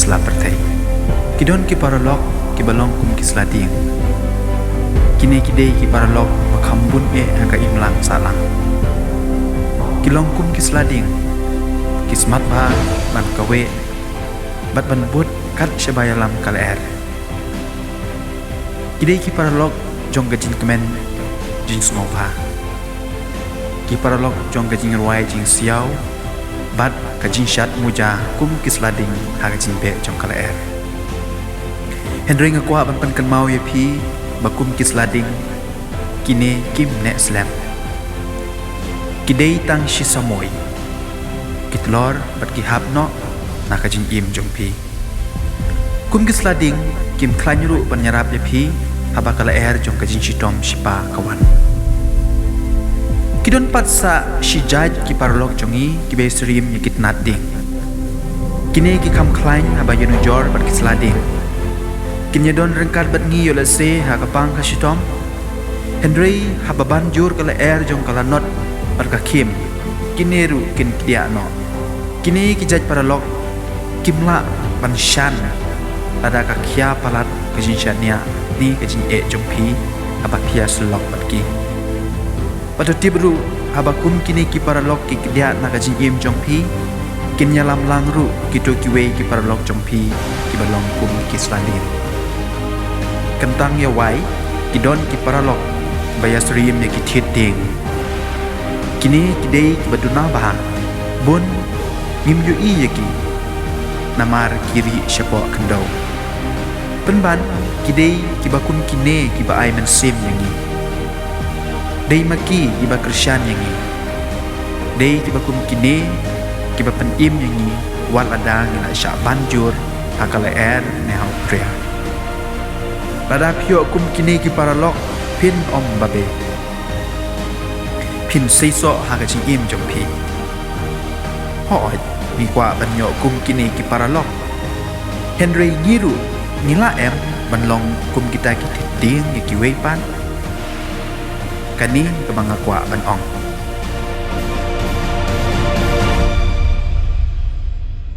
kisla pertai. Kidon ki paralog ki balong kum kisla ding. Kini kidei ki paralog makambun haka imlang salang. Kilong kum kisla ding. Kismat ba ban kawe bat ban but kat shabayalam kalaer. Kidei ki paralog jong gajin kemen jing snova. Ki paralog jong gajin ruai jing siau bat kajin shat muja kum kislading hagajin be jong kalaer. Henry ngakwa ban kan mau ye pi bakum kislading kine kim ne slam. Kidei tang shisamoy. Kitlor bat ki hapno nakajin im jong pi. Kum kislading kim klanyuru ban nyarap ye pi habakala jong kajin shitom shipa kawan. Kidon patsa shijaj ki parlog jongi ki besrim ye kitnat ding. Kine ki kam klain habayanu jor bat kislading. Kinya don rengkat bat ngi yola se hakapang kashitom. Henry hababan jur kala jong kala not bat kakim. Kineru kin kidia no. Kine ki jaj parlog kimla ban shan ada kakya palat kajin shatnya ni kajin jong pi habapia sulok batki. Pada tibru habakum kini ki paralog ki dia na kajin im jong pi kinya lam lang ru kito kiwe ki paralog jong pi ki balong kum ki slandin. Kentang ya wai kidon ki paralog bayasrim ya ki thit ding. Kini kidei ki baduna bah bun mimyu i yaki namar kiri syapo kendau. Penban kidei ki bakun kine ki ba ai men sim yangi. Dei maki ki ba krisyan yangi. Dei ki bakum kine ki ba pen im yangi wal adang ina sya banjur hakala ne hau pria. Pada pio kum kine ki paralog pin om babe. Pin seiso hakajin im jom pi. Hoi mi kwa banyo kum kine ki paralog. Henry ngiru ngila banlong kum kita ki ding ki wepan. Kani kemangakwa ban ong.